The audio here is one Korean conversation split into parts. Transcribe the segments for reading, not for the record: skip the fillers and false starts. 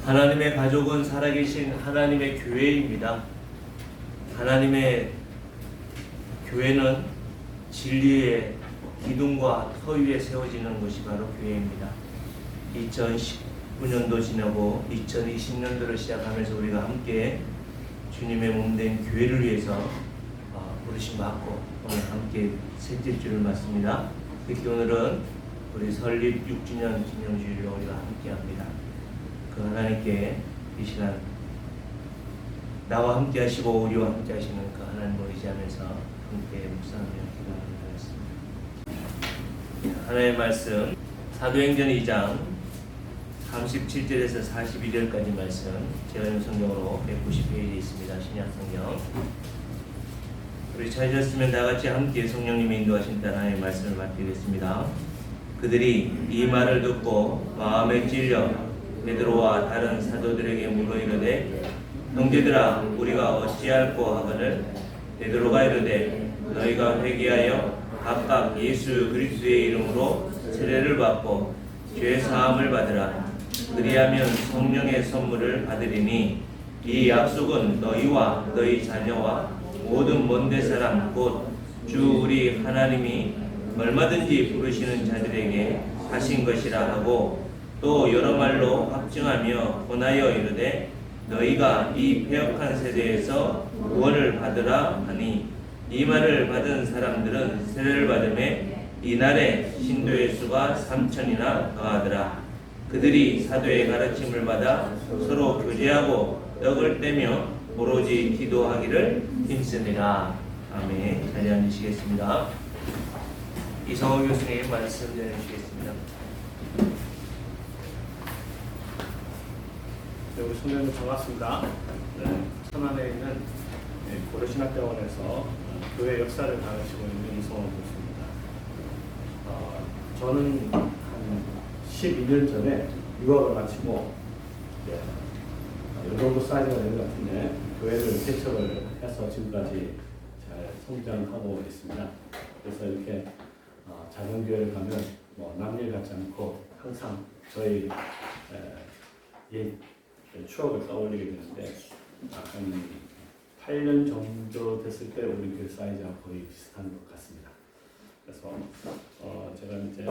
하나님의 가족은 살아계신 하나님의 교회입니다. 하나님의 교회는 진리의 기둥과 터 위에 세워지는 것이 바로 교회입니다. 2019년도 지나고 2020년도를 시작하면서 우리가 함께 주님의 몸된 교회를 위해서 부르심 받고 오늘 함께 셋째 주를 맞습니다. 특히 오늘은 우리 설립 6주년 기념주일을 우리가 함께 합니다. 그 하나님께 이 시간 나와 함께 하시고 우리와 함께 하시는 그 하나님을 의지하면서 함께 묵상하며 기도하겠습니다. 하나님의 말씀 사도행전 2장 37절에서 42절까지 말씀 제가 읽은 성경으로 190페이지에 있습니다. 신약성경. 우리 찾으셨으면 다같이 함께 성령님이 인도하신 따라 하나님의 말씀을 맡기겠습니다. 그들이 이 말을 듣고 마음에 찔려 베드로와 다른 사도들에게 물어 이르되 형제들아 우리가 어찌할꼬 하거늘 베드로가 이르되 너희가 회개하여 각각 예수 그리스도의 이름으로 세례를 받고 죄 사함을 받으라. 그리하면 성령의 선물을 받으리니 이 약속은 너희와 너희 자녀와 모든 먼데 사람 곧 주 우리 하나님이 얼마든지 부르시는 자들에게 하신 것이라 하고 또 여러 말로 확증하며 권하여 이르되 너희가 이 패역한 세대에서 구원을 받으라 하니 이 말을 받은 사람들은 세례를 받음에 이날에 신도의 수가 3,000이나 더하더라. 그들이 사도의 가르침을 받아 서로 교제하고 떡을 떼며 오로지 기도하기를 힘쓰니라. 아멘. 자리에 앉으시겠습니다. 이성호 교수님 말씀 전해주시겠습니다. 네, 우리 성도님 반갑습니다. 천안에 있는 고려신학대원에서 교회 역사를 가르치고 있는 이성호 교수입니다. 저는 한 12년 전에 유학을 마치고 이 정도 사이즈가 되는 것 같은데 교회를 개척을 해서 지금까지 잘 성장하고 있습니다. 그래서 이렇게 작은 교회를 가면 남일 같지 않고 항상 저희 옛 추억을 떠올리게 되는데 한 8년 정도 됐을 때 우리 교회 사이즈가 거의 비슷한 것 같습니다. 그래서 제가 이제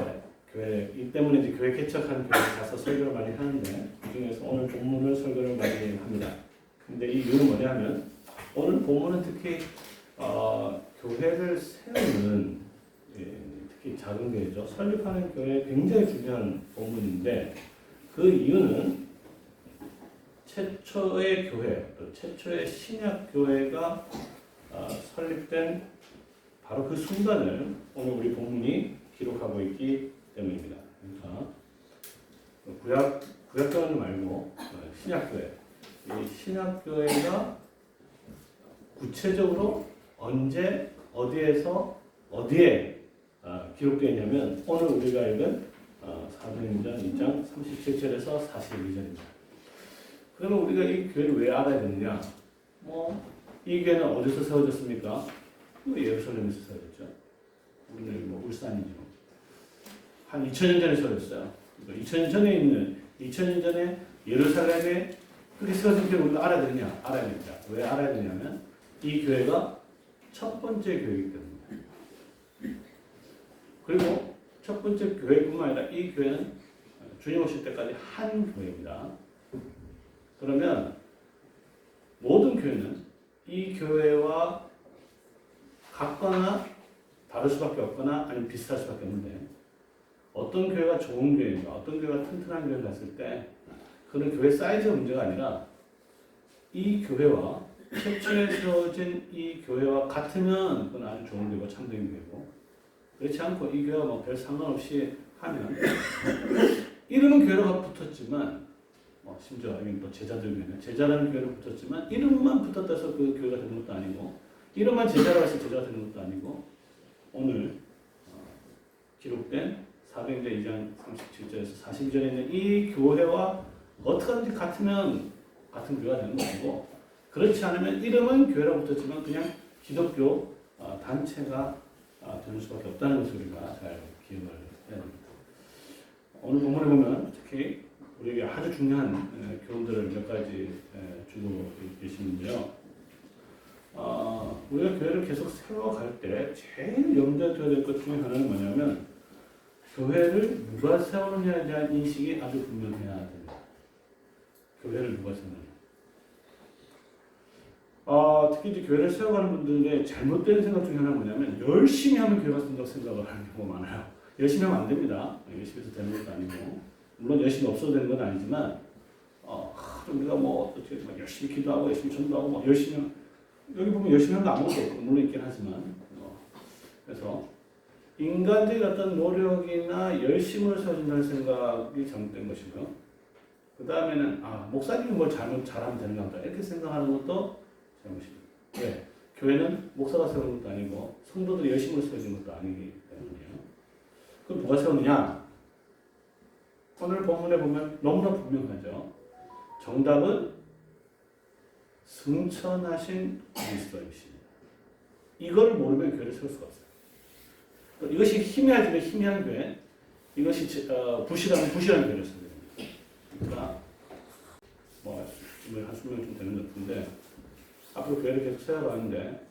교회 이 때문에 이제 교회 개척한 교회 가서 설교를 많이 하는데 그 중에서 오늘 본문을 설교를 많이 합니다. 근데 이 이유는 뭐냐면 오늘 본문은 특히 교회를 세우는 특히 작은 교회죠. 설립하는 교회에 굉장히 중요한 본문인데 그 이유는 최초의 교회, 또 최초의 신약 교회가 설립된 바로 그 순간을 오늘 우리 본문이 기록하고 있기 때문입니다. 그러니까 구약교회 말고 신약교회, 이 신약교회가 구체적으로 언제 어디에서 어디에 기록되어 있냐면 오늘 우리가 읽은 사도행전 2장 37절에서 42절입니다. 그러면 우리가 이 교회를 왜 알아야 되느냐? 이 교회는 어디서 세워졌습니까? 예루살렘에서 세워졌죠. 우리는 울산이죠. 한 2000년 전에 세워졌어요. 2000년 전에 예루살렘에 그렇게 세워진 교회를 우리가 알아야 되느냐? 알아야 됩니다. 왜 알아야 되냐면 이 교회가 첫 번째 교회이기 때문입니다. 그리고 첫 번째 교회뿐만 아니라 이 교회는 주님 오실 때까지 한 교회입니다. 그러면 모든 교회는 이 교회와 같거나 다를 수밖에 없거나 아니면 비슷할 수밖에 없는데 어떤 교회가 좋은 교회인가 어떤 교회가 튼튼한 교회를 갔을 때 그는 교회 사이즈가 문제가 아니라 이 교회와 최초에 세워진 이 교회와 같으면 그건 아주 좋은 교회고 참된 교회고 그렇지 않고 이 교회와 별 상관없이 하면 이름은 교회가 붙었지만 심지어 아니면 또 제자들 교회는 제자라는 교회를 붙었지만 이름만 붙었다 해서 그 교회가 되는 것도 아니고 이름만 제자라고 해서 제자가 되는 것도 아니고 오늘 기록된 사도행전 2장 37절에서 42절에 있는 이 교회와 어떻게 하든지 같으면 같은 교회가 되는 것이고 그렇지 않으면 이름은 교회라고 붙었지만 그냥 기독교 단체가 되는 수밖에 없다는 것을 우리가 잘 기억을 해야 됩니다. 오늘 본문에 보면 특히 우리 우리에게 아주 중요한 교훈들을 몇 가지 주고 계시는데요. 우리가 교회를 계속 세워갈 때 제일 염두에 둬야 될 것 중에 하나는 뭐냐면 교회를 누가 세우느냐에 대한 인식이 아주 분명해야 됩니다. 교회를 누가 세우느냐. 특히 이제 교회를 세워가는 분들의 잘못된 생각 중에 하나는 뭐냐면 열심히 하면 교회가 된다고 생각을 하는 경우가 많아요. 열심히 하면 안 됩니다. 열심히 해서 되는 것도 아니고 물론 열심히 없어도 되는 건 아니지만 우리가 뭐 어떻게 열심히 기도하고 열심히 전도하고 뭐 열심히 여기 보면 열심히 하는 거 아무것도 없고 물론 있긴 하지만 그래서 인간적인 어떤 노력이나 열심을 세워준다는 생각이 잘못된 것이고요. 그 다음에는 목사님이 뭘 잘하면 되는 건가 이렇게 생각하는 것도 잘못입니다. 왜? 교회는 목사가 세우는 것도 아니고 성도들이 열심히 세워준 것도 아니기 때문이에요. 그럼 누가 세우느냐? 오늘 본문에 보면 너무나 분명하죠. 정답은 승천하신 그리스도이십니다. 이걸 모르면 교회를 세울 수가 없어요. 이것이 희미하지만 희미한 교회, 이것이 부실하면 부실한 교회를 세워야 됩니다. 그러니까 한 수명 좀 되는 것 같은데 앞으로 교회를 계속 세워가는데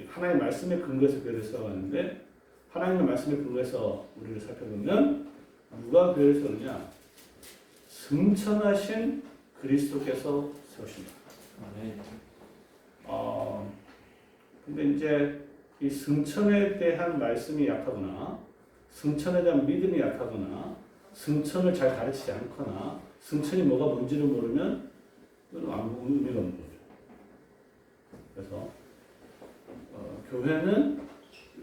하나님의 말씀에 근거해서 교회를 세워가는데 하나님의 말씀에 근거해서 우리를 살펴보면 누가 교회를 세우느냐? 승천하신 그리스도께서 세우신다. 근데 이제 이 승천에 대한 말씀이 약하거나 승천에 대한 믿음이 약하거나 승천을 잘 가르치지 않거나 승천이 뭐가 뭔지를 모르면 그건 아무 의미가 없는 거죠. 그래서 교회는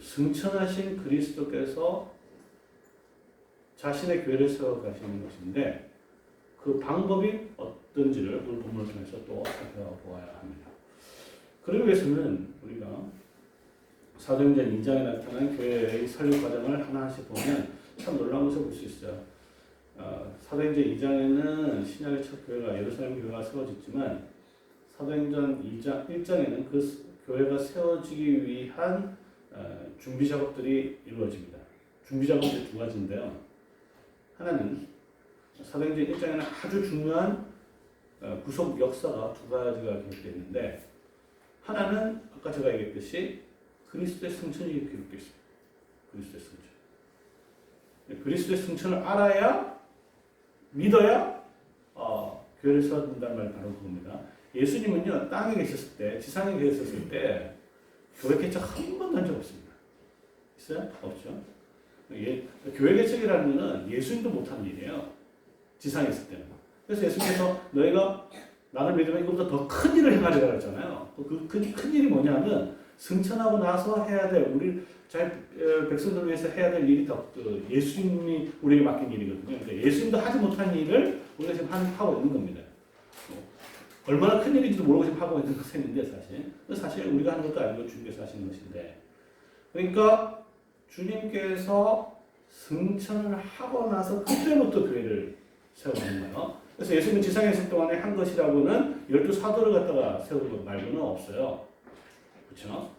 승천하신 그리스도께서 자신의 교회를 세워 가시는 것인데 그 방법이 어떤지를 오늘 본문을 통해서 또 살펴보아야 합니다. 그러기 위해서는 우리가 사도행전 2장에 나타난 교회의 설립 과정을 하나씩 보면 참 놀라운 것을 볼 수 있어요. 사도행전 2장에는 신약의 첫 교회가 예루살렘 교회가 세워졌지만 사도행전 1장에는 그 교회가 세워지기 위한 준비 작업들이 이루어집니다. 준비 작업이 두 가지인데요. 하나는 사도행전 1장에는 아주 중요한 구속 역사가 두 가지가 기록되어 있는데 하나는 아까 제가 얘기했듯이 그리스도의 승천이 기록되어 있습니다. 그리스도의 승천. 그리스도의 승천을 알아야 믿어야 교회를 세워준다는 말이 바로 그겁니다. 예수님은요 땅에 계셨을 때 지상에 계셨을 때 교회 개척 한 번도 한 적 없습니다. 있어요? 없죠. 교회 개척이라는 것은 예수님도 못한 일이에요. 지상에 있을 때는. 그래서 예수님께서 너희가 나를 믿으면 이것보다 더 큰 일을 행하리라 그랬잖아요. 그 큰 일이 뭐냐면 승천하고 나서 해야 될 우리 백성들을 위해서 해야 될 일이 더 예수님이 우리에게 맡긴 일이거든요. 그러니까 예수님도 하지 못한 일을 우리가 지금 하고 있는 겁니다. 얼마나 큰 일인지도 모르고 지금 하고 있는 것인데 사실 우리가 하는 것도 아니고 주님께서 하시는 것인데 그러니까 주님께서 승천을 하고 나서 그때부터 교회를 세우는 거예요. 그래서 예수님은 지상에 있을 동안에 한 것이라고는 12사도를 갖다가 세우는 것 말고는 없어요. 그렇죠?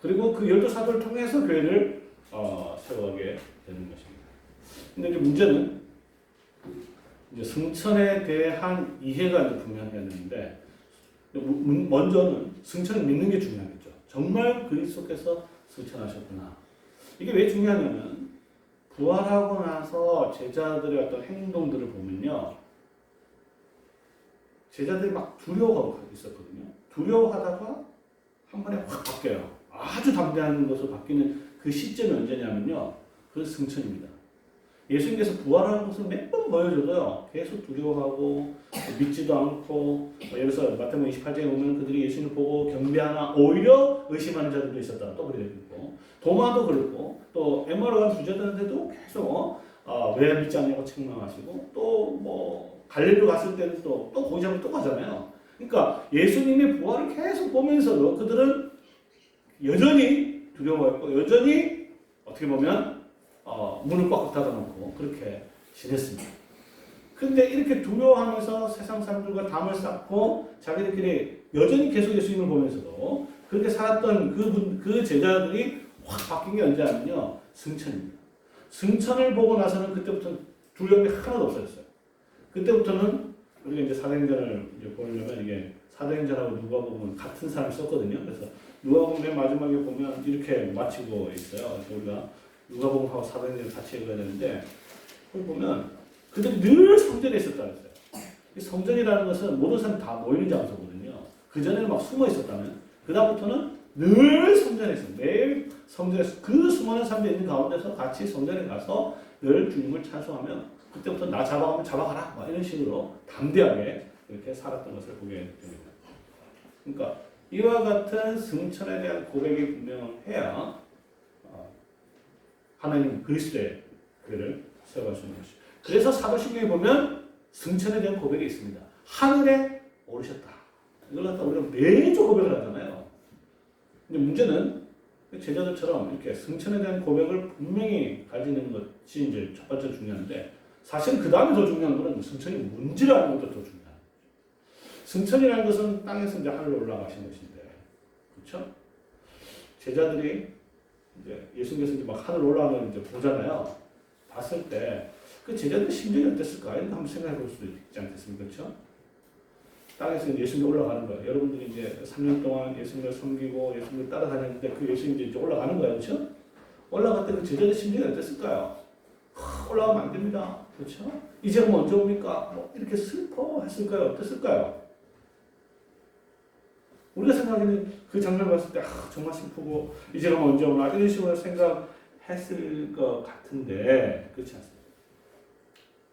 그리고 그 12사도를 통해서 교회를 세워가게 되는 것입니다. 근데 이제 문제는 이제 승천에 대한 이해가 이제 분명해야 되는데 먼저는 승천을 믿는 게 중요하겠죠. 정말 그리스도께서 승천하셨구나. 이게 왜 중요하냐면 부활하고 나서 제자들의 어떤 행동들을 보면요. 제자들이 막 두려워하고 있었거든요. 두려워하다가 한 번에 확 바뀌어요. 아주 담대한 것으로 바뀌는 그 시점이 언제냐면요. 그 승천입니다. 예수님께서 부활하는 것을 몇 번 보여줘도요. 계속 두려워하고 믿지도 않고 예를 들어서 마태복음 28장에 보면 그들이 예수님을 보고 경배하나 오히려 의심하는 자들도 있었다. 또 그랬고 도마도 그랬고 또 엠마오로 간 부자들한테도 계속 왜 믿지 않냐고 책망하시고 또 뭐 갈릴리로 갔을 때는 또 고기잡으러 또 가잖아요. 그러니까 예수님의 부활을 계속 보면서도 그들은 여전히 두려워했고 여전히 어떻게 보면 문을 꽉 닫아놓고 그렇게 지냈습니다. 근데 이렇게 두려워하면서 세상 사람들과 담을 쌓고 자기들끼리 여전히 계속 예수님을 보면서도 그렇게 살았던 그 제자들이 확 바뀐 게 언제냐면요. 승천입니다. 승천을 보고 나서는 그때부터 두려움이 하나도 없어졌어요. 그때부터는 우리가 이제 사도행전을 이제 보려면 이게 사도행전하고 누가복음은 같은 사람이 썼거든요. 그래서 누가복음 맨 마지막에 보면 이렇게 마치고 있어요. 그래서 우리가 누가복음하고 사도행전을 같이 읽어야 되는데 거기 보면 그들이 늘 성전에 있었다 그랬어요. 이 성전이라는 것은 모든 사람이 다 모이는 장소거든요. 그 전에는 막 숨어 있었다면 그 다음부터는 늘 성전에서 매일 성전에서 그 수많은 사람들이 있는 가운데서 같이 성전에 가서 늘 주님을 찬송하며 그때부터 나 잡아가면 잡아가라 막 이런 식으로 담대하게 이렇게 살았던 것을 보게 됩니다. 그러니까 이와 같은 승천에 대한 고백이 분명해야 하나님 그리스도의 교회를 세워갈 수 있는 것이죠. 그래서 사도신경에 보면 승천에 대한 고백이 있습니다. 하늘에 오르셨다. 이걸 갖다 우리가 매주 고백을 하잖아요. 근데 문제는 제자들처럼 이렇게 승천에 대한 고백을 분명히 가지는 것이 이제 첫 번째 중요한데 사실 그 다음에 더 중요한 것은 승천이 뭔지를 아는 것도 더 중요해요. 승천이라는 것은 땅에서 이제 하늘로 올라가신 것인데, 그렇죠? 제자들이 이제 예수님께서 이제 막 하늘 올라가는 이제 보잖아요. 봤을 때 그 제자들 심정이 어땠을까? 이런 거 한번 생각해 볼 수도 있지 않겠습니까? 그렇죠? 땅에서 예수님이 올라가는 거예요. 여러분들이 이제 3년 동안 예수님을 섬기고 예수님을 따라다녔는데 그 예수님이 이제 올라가는 거예요. 그렇죠? 올라갈 때 그 제자들 심정이 어땠을까요? 올라가면 안 됩니다. 그렇죠? 이제 그럼 언제 옵니까? 뭐 이렇게 슬퍼했을까요? 어땠을까요? 우리가 생각하기는 그 장면 봤을 때 정말 슬프고 이제 그럼 언제 오나 이런 식으로 생각했을 것 같은데 그렇지 않습니다.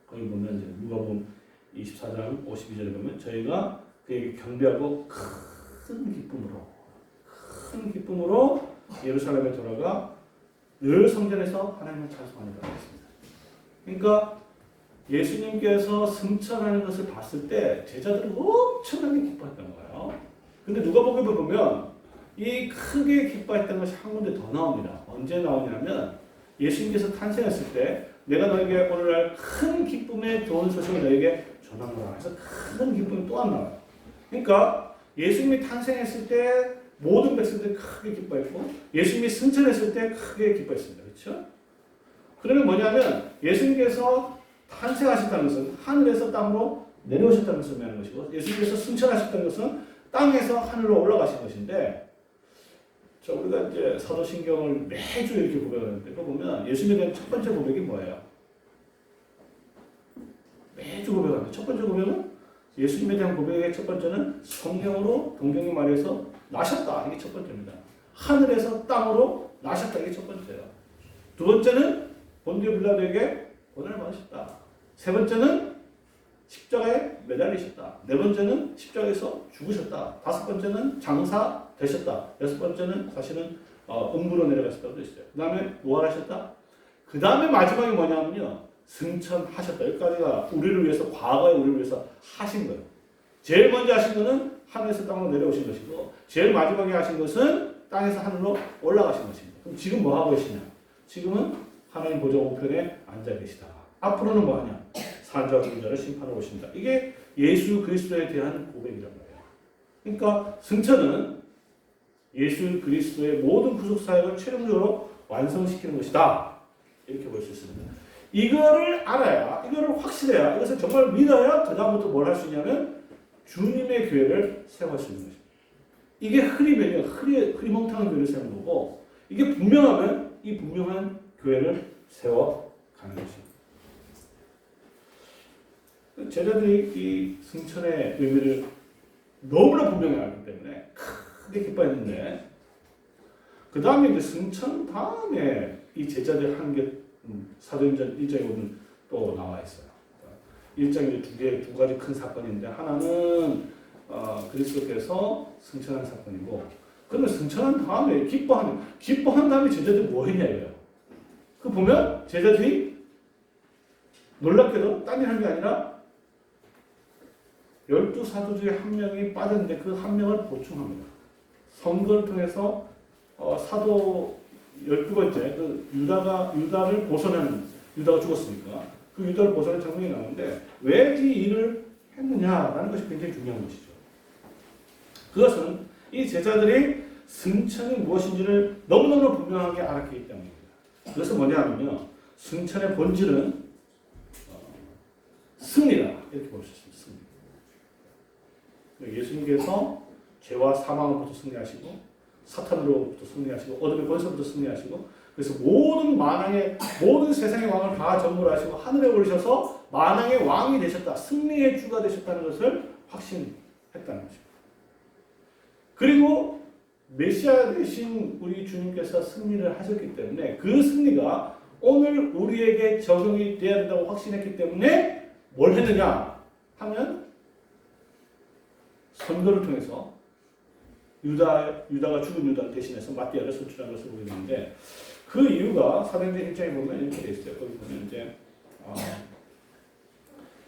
거기 보면 이제 누가복음 24장 52절에 보면 저희가 그에게 경배하고 큰 기쁨으로 예루살렘에 돌아가 늘 성전에서 하나님을 찬송하니라 했습니다. 그러니까 예수님께서 승천하는 것을 봤을 때 제자들은 엄청나게 기뻐했던 거예요. 근데 누가복음을 보면 이 크게 기뻐했던 것이 한 군데 더 나옵니다. 언제 나오냐면 예수님께서 탄생했을 때 내가 너에게 오늘날 큰 기쁨의 좋은 소식을 너에게 전하노라 해서 큰 기쁨이 또 안 나와요. 그러니까 예수님이 탄생했을 때 모든 백성들이 크게 기뻐했고 예수님이 승천했을 때 크게 기뻐했습니다. 그렇죠? 그러면 뭐냐면 예수님께서 탄생하셨다는 것은 하늘에서 땅으로 내려오셨다는 것을 의미하는 것이고 예수님께서 승천하셨다는 것은 땅에서 하늘로 올라가신 것인데 자, 우리가 이제 사도신경을 매주 이렇게 고백하는데 그거 보면 예수님에 대한 첫 번째 고백이 뭐예요? 매주 고백하는데 첫 번째 고백은 예수님에 대한 고백의 첫 번째는 성령으로 동경이 말해서 나셨다. 이게 첫 번째입니다. 하늘에서 땅으로 나셨다. 이게 첫 번째예요. 두 번째는 본디오 빌라도에게 고난을 받으셨다. 세 번째는 십자가에 매달리셨다. 네 번째는 십자가에서 죽으셨다. 다섯 번째는 장사 되셨다. 여섯 번째는 사실은 음부로 내려가셨다고 되어 있어요. 그 다음에 부활하셨다. 그 다음에 마지막이 뭐냐면요. 승천하셨다. 여기까지가 우리를 위해서 과거에 우리를 위해서 하신 거예요. 제일 먼저 하신 것은 하늘에서 땅으로 내려오신 것이고 제일 마지막에 하신 것은 땅에서 하늘로 올라가신 것입니다. 그럼 지금 뭐 하고 계시냐? 지금은 하나님 보좌 우편에 앉아 계시다. 앞으로는 뭐 하냐? 산자와 죽은 자를 심판하러 오신다. 이게 예수 그리스도에 대한 고백이란 말이에요. 그러니까 승천은 예수 그리스도의 모든 구속 사역을 최종적으로 완성시키는 것이다. 이렇게 볼 수 있습니다. 이거를 알아야, 이거를 확실해야, 이것을 정말 믿어야 그 다음부터 뭘 할 수 있냐면 주님의 교회를 세워갈 수 있는 것입니다. 이게 흐리면요, 흐리멍텅한 교회를 세우는 거고 이게 분명하면 이 분명한 교회를 세워가는 것입니다. 제자들이 이 승천의 의미를 너무나 분명히 알기 때문에 크게 기뻐했는데 그 다음에 이제 승천 다음에 이 제자들 한 게 사도행전 1장에 보면 또 나와 있어요. 1장에 두 가지 큰 사건인데 하나는 그리스도께서 승천한 사건이고 그러면 승천한 다음에 기뻐한 다음에 제자들이 뭐 했냐 이거예요. 그 보면 제자들이 놀랍게도 딴 일 한 게 아니라 12사도 중에 한 명이 빠졌는데 그 한 명을 보충합니다. 선거를 통해서 사도 12번째 그 유다를 벗어나는 유다가 죽었으니까 그 유다를 벗어나는 장면이 나오는데 왜 이 일을 했느냐라는 것이 굉장히 중요한 것이죠. 그것은 이 제자들이 승천이 무엇인지를 너무너무 분명하게 알았기 때문입니다. 그것은 뭐냐 하면요. 승천의 본질은 승리다. 이렇게 볼 수 있습니다. 승리. 예수님께서 죄와 사망으로부터 승리하시고 사탄으로부터 승리하시고 어둠의 권세로부터 승리하시고 그래서 모든 만왕의 모든 세상의 왕을 다 정벌하시고 하늘에 오르셔서 만왕의 왕이 되셨다. 승리의 주가 되셨다는 것을 확신했다는 것입니다. 그리고 메시아 되신 우리 주님께서 승리를 하셨기 때문에 그 승리가 오늘 우리에게 적용이 돼야 된다고 확신했기 때문에 뭘 했느냐 하면 선거를 통해서 유다가 죽은 유다를 대신해서 마띠아를 선출한 것을 보게 되는데 그 이유가 사도행전 1장에 보면 이렇게 되어 있어요. 거기 보면 이제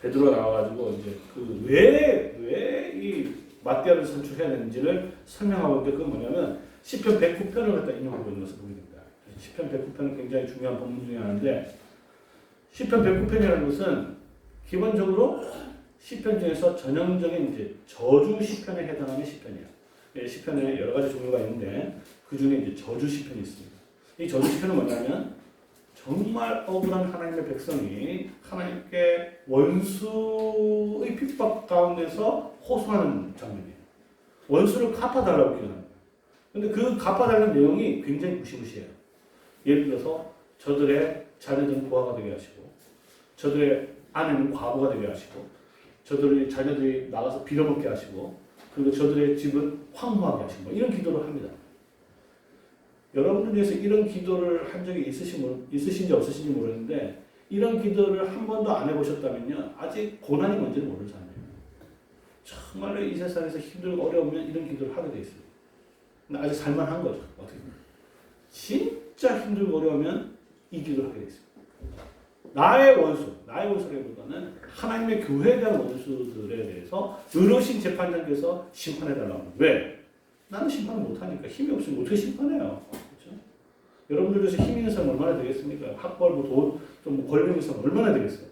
베드로가 나와가지고 이제 그 왜 이 마띠아를 선출해야 되는지를 설명하고 있는데 그건 뭐냐면 시편 109편을 갖다 인용하고 있는 것을 보게 됩니다. 시편 109편은 굉장히 중요한 본문 중에 하나인데 시편 109편이라는 것은 기본적으로 시편 중에서 전형적인 이제 저주 시편에 해당하는 시편이에요. 시편에 여러 가지 종류가 있는데 그 중에 이제 저주 시편이 있습니다. 이 저주 시편은 뭐냐면 정말 억울한 하나님의 백성이 하나님께 원수의 핍박 가운데서 호소하는 장면이에요. 원수를 갚아달라고 기도합니다. 그런데 그 갚아달라는 내용이 굉장히 무시무시해요. 예를 들어서 저들의 자녀들은 고아가 되게 하시고 저들의 아내는 과부가 되게 하시고 저들의 자녀들이 나가서 빌어먹게 하시고 그리고 저들의 집은 황무하게 하시고 이런 기도를 합니다. 여러분들 중에서 이런 기도를 한 적이 있으신지 없으신지 모르는데 이런 기도를 한 번도 안 해보셨다면요 아직 고난이 뭔지를 모르는 사람이에요. 정말로 이 세상에서 힘들고 어려우면 이런 기도를 하게 돼 있어요. 근데 아직 살만한 거죠. 어떻게 보면 진짜 힘들고 어려우면 이 기도를 하게 돼 있어요. 나의 원수라기보다는 하나님의 교회에 대한 원수들에 대해서 의로우신 재판장께서 심판해달라고 합니다. 왜? 나는 심판을 못하니까 힘이 없으면 어떻게 심판해요? 그렇죠? 여러분들 중에서 힘 있는 사람 얼마나 되겠습니까? 학벌, 돈, 좀 권력 있는 사람 얼마나 되겠어요?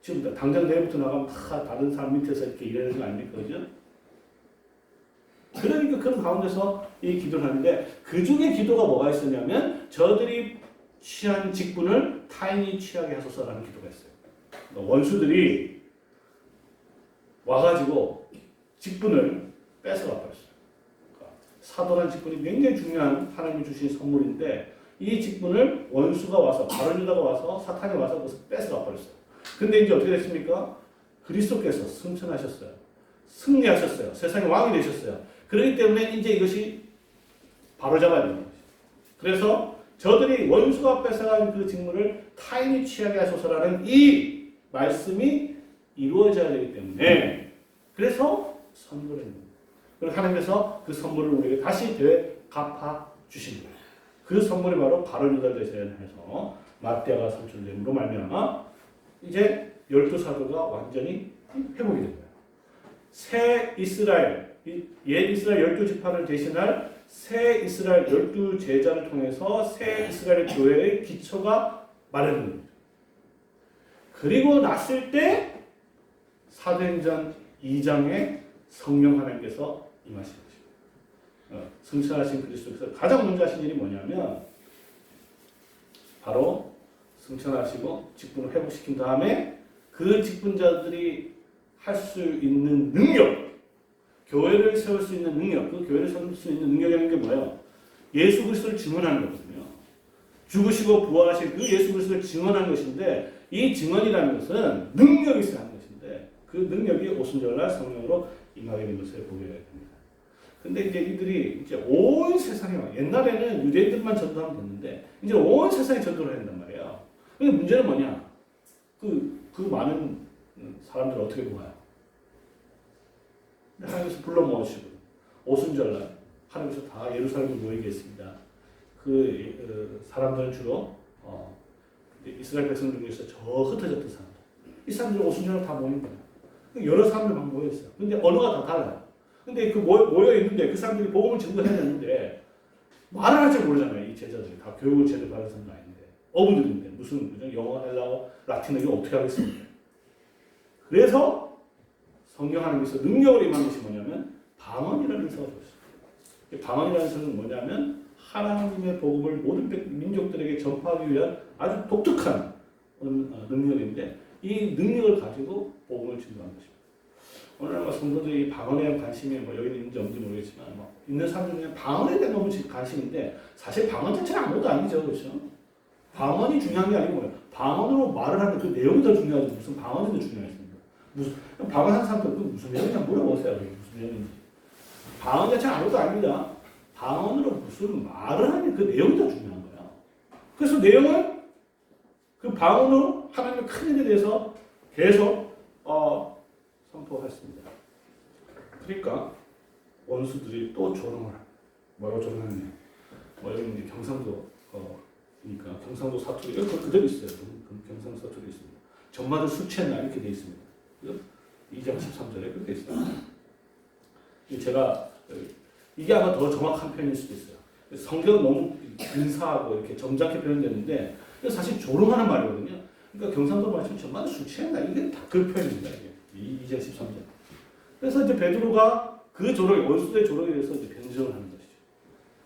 지금 당장 내일부터 나가면 다 다른 사람 밑에서 이렇게 일하는 거 아닙니까? 그죠? 그러니까 그런 가운데서 이 기도를 하는데 그 중에 기도가 뭐가 있었냐면 저들이 취한 직분을 타인이 취하게 하소서라는 기도가 있어요. 원수들이 와가지고 직분을 뺏어가 버렸어요. 사도란 직분이 굉장히 중요한 하나님이 주신 선물인데 이 직분을 원수가 와서 바른 유다가 와서 사탄이 와서 그것을 뺏어가 버렸어요. 근데 이제 어떻게 됐습니까? 그리스도께서 승천하셨어요. 승리하셨어요. 세상의 왕이 되셨어요. 그렇기 때문에 이제 이것이 바로잡아야 되는 거죠. 그래서 저들이 원수가 뺏어간 그 직무를 타인이 취하게 하소서라는 이 말씀이 이루어져야 되기 때문에 그래서 선물을 합니다. 그리고 하나님께서 그 선물을 우리에게 다시 되갚아 주신 거예요. 그 선물이 바로 바로 유다 대전에서 마띠아가 선출됨으로 말미암아 이제 12사도가 완전히 회복이 된 거예요. 새 이스라엘, 옛 이스라엘 12지파를 대신할 새 이스라엘 12제자를 통해서 새 이스라엘 교회의 기초가 마련된 겁니다. 그리고 났을 때 사도행전 2장에 성령 하나님께서 임하신 것입니다. 승천하신 그리스도께서 가장 먼저 하신 일이 뭐냐면 바로 승천하시고 직분을 회복시킨 다음에 그 직분자들이 할 수 있는 능력, 교회를 세울 수 있는 능력, 그 교회를 세울 수 있는 능력이라는 게 뭐예요? 예수 그리스도를 증언하는 거거든요. 죽으시고 부활하신 그 예수 그리스도를 증언하는 것인데 이 증언이라는 것은 능력이 있어야 하는 것인데 그 능력이 오순절날 성령으로 임하게 된 것을 보게 됩니다. 근데 이제 이들이 이제 온 세상에 옛날에는 유대인들만 전도하면 됐는데 이제 온 세상에 전도를 해야 된단 말이에요. 근데 문제는 뭐냐? 그 많은 사람들을 어떻게 모아요? 하나님께서 불러 모으시고 오순절날 하나님께서 다 예루살렘에 모이게 했습니다. 그 사람들은 주로 이스라엘 백성 중에서 저 흩어졌던 사람들. 이 사람들이 오순절날 다 모인 거예요. 여러 사람들 막 모여 있어요. 근데 언어가 다 달라요. 근데 그 모여 있는데 그 사람들이 복음을 증거해야 되는데 말을 할 줄 모르잖아요. 이 제자들이 다 교육을 제대로 받은 사람도 아닌데 어부들인데 무슨 영어, 헬라어, 라틴어 이거 어떻게 하겠습니까? 그래서 성령 하나님께서 능력을 임한 것이 뭐냐면 방언이라는 서가 줬어요. 방언이라는 서는 뭐냐면 하나님의 복음을 모든 민족들에게 전파하기 위한 아주 독특한 능력인데 이 능력을 가지고 복음을 증거하는 것입니다. 오늘 뭐 성도들이 방언에 대한 관심이 뭐 여기 있는지 없는지 모르겠지만 뭐 있는 사람들 중에 방언에 대한 너무 관심인데 사실 방언 자체는 아무것도 아니죠, 그렇죠? 방언이 중요한 게 아니고 뭐예요? 방언으로 말을 하는 그 내용이 더 중요하지 무슨 방언이 더 중요했습니까? 무슨 방언하는 사람들 그 무슨 내용이냐 물어보세요. 무슨 내용인지. 방언 자체는 아무것도 아닙니다. 방언으로 무슨 말을 하는 그 내용이 더 중요한 거예요. 그래서 내용을 그 방언으로 하나님의 큰 일에 대해서 계속 선포했습니다. 그러니까 원수들이 또 조롱을 합니다. 뭐라고 조롱하느냐? 뭐 여기 이제 경상도 그러니까 경상도 사투리 이거 그대로 있어요. 경상도 사투리 있습니다. 전마들 술 취했나 이렇게 돼 있습니다. 2장 13절에 그렇게 있습니다. 제가 이게 아마 더 정확한 표현일 수도 있어요. 성경은 너무 근사하고 이렇게 점잖게 표현되는데 사실 조롱하는 말이거든요. 그러니까 경상도 말씀 전마들 술 취했나 이게 다 그 표현입니다. 이게 2장 13절. 그래서 이제 베드로가 그 조롱, 원수들의 조롱에 대해서 이제 변증을 하는 것이죠.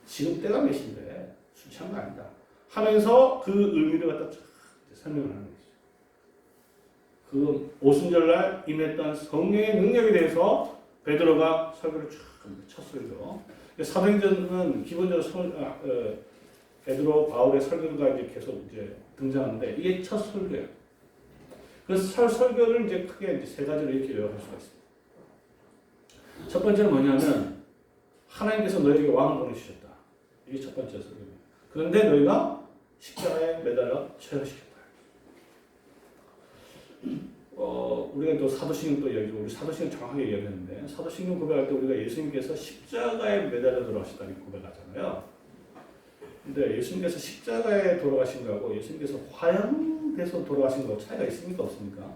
지금 때가 몇인데 술 취한 거 아니다. 하면서 그 의미를 갖다 설명을 하는 것이죠. 그 오순절날 임했던 성령의 능력에 대해서 베드로가 설교를 쭉 합니다. 첫 설교. 사도행전은 기본적으로 베드로, 바울의 설교가 이제 계속 이제 등장하는데 이게 첫 설교예요. 그래서 설교를 이제 크게 이제 세 가지로 이렇게 요약할 수가 있습니다. 첫 번째는 뭐냐면 하나님께서 너에게 왕을 보내주셨다. 이게 첫 번째 설교입니다. 그런데 너희가 십자가에 매달려 처형시켰다. 우리가 또 사도신경 또 얘기하고 우리 사도신경 정확하게 얘기했는데 사도신경 고백할 때 우리가 예수님께서 십자가에 매달려 돌아가셨다는 고백하잖아요. 근데 예수님께서 십자가에 돌아가신 거하고 예수님께서 화형돼서 돌아가신 거하고 차이가 있습니까 없습니까?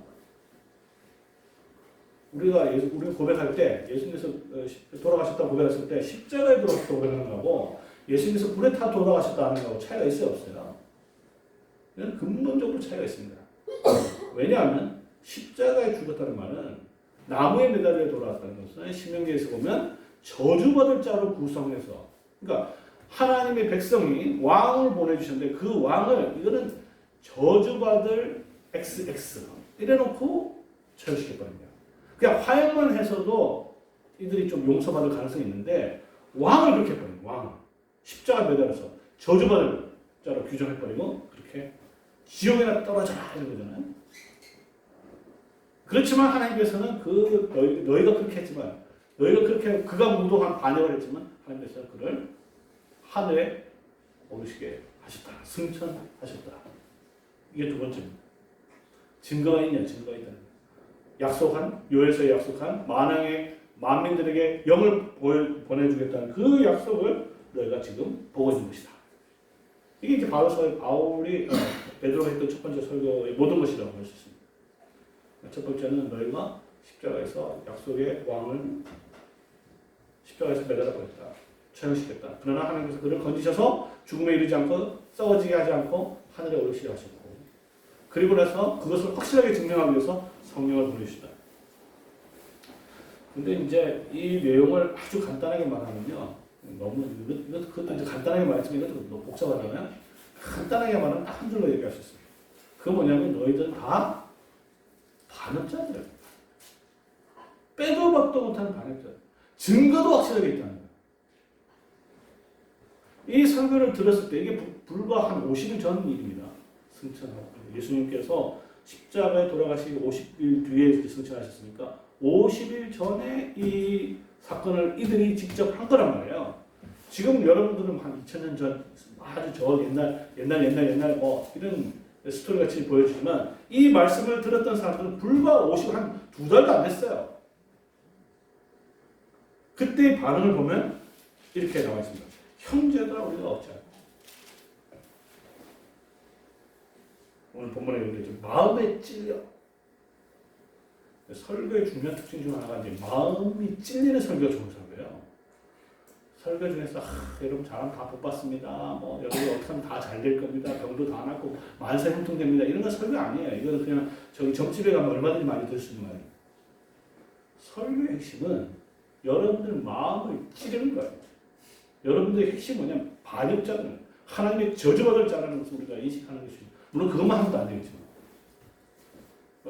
우리가 고백할 때 예수님께서 돌아가셨다고 고백했을 때 십자가에 돌아가셨다고 고백하는 거하고 예수님께서 불에 타 돌아가셨다는 거하고 차이가 있어요 없어요? 이건 근본적으로 차이가 있습니다. 왜냐하면 십자가에 죽었다는 말은 나무에 매달려 돌아왔다는 것은 신명기에서 보면 저주받을 자로 구성해서 그러니까 하나님의 백성이 왕을 보내주셨는데 그 왕을 이거는 저주받을 XX 이래놓고 처형시켰거든요. 그냥 화형만 해서도 이들이 좀 용서받을 가능성이 있는데 왕을 그렇게 해버린 왕을 십자가 매달아서 저주받을 자로 규정해버리고 그렇게 지옥에나 떨어져라 이런 거잖아요. 그렇지만 하나님께서는 너희가 그렇게 했지만 너희가 그렇게 그가 무도한 반역을 했지만 하나님께서는 그를 하늘에 오르시게 하셨다. 승천하셨다. 이게 두 번째입니다. 증거가 있냐? 증거가 있다. 요엘서에 약속한 만민들에게 영을 보내주겠다는 그 약속을 너희가 지금 보고 있는 것이다. 이게 이제 바울이 베드로가 했던 첫 번째 설교의 모든 것이라고 할 수 있습니다. 첫 번째는 너희가 십자가에서 약속의 왕을 십자가에서 매달아 버렸다. 처형시켰다. 그러나 하나님께서 그를 건지셔서 죽음에 이르지 않고 썩어지게 하지 않고 하늘에 오르시게 하셨고 그리고 나서 그것을 확실하게 증명하기 위해서 성령을 보내주시다. 근데 이제 이 내용을 아주 간단하게 말하면요. 너무 그것도 이제 간단하게 말했지만 이것도 너무 복잡하잖아요. 간단하게 말하면 딱 한 줄로 얘기할 수 있어요. 그게 뭐냐면 너희들은 다 반역자들이에요. 빼도 박도 못하는 반역자들. 증거도 확실하게 있다는 거예요. 이 설교를 들었을 때 이게 불과 한 50일 전 일입니다. 승천하고 예수님께서 십자가에 돌아가시기 50일 뒤에 승천하셨으니까 50일 전에 이 사건을 이들이 직접 한 거란 말이에요. 지금 여러분들은 한 2000년 전 아주 저 옛날 뭐 이런 스토리 같이 보여주지만 이 말씀을 들었던 사람들은 불과 한 2달도 안 됐어요. 그때의 반응을 보면 이렇게 나와 있습니다. 형제들아 우리가 어찌하고 오늘 본문에 얘기했죠. 마음에 찔려. 설교의 중요한 특징 중 하나가 이제 마음이 찔리는 설교가 좋은 설교예요. 설교 중에서 여러분 잘하면 다 복 받습니다. 뭐 여러분 어떻게 하면 다 잘 될 겁니다. 병도 다 낫고 만사 형통됩니다. 이런 건 설교 아니에요. 이거는 그냥 저기 점집에 가면 얼마든지 많이 들을 수 있는 말이에요. 설교의 핵심은 여러분들 마음을 찌르는 거예요. 여러분들의 핵심은 뭐냐면 반역자들, 하나님의 저주받을 자라는 것을 우리가 인식하는 것입니다. 물론 그것만 하면 안 되겠지만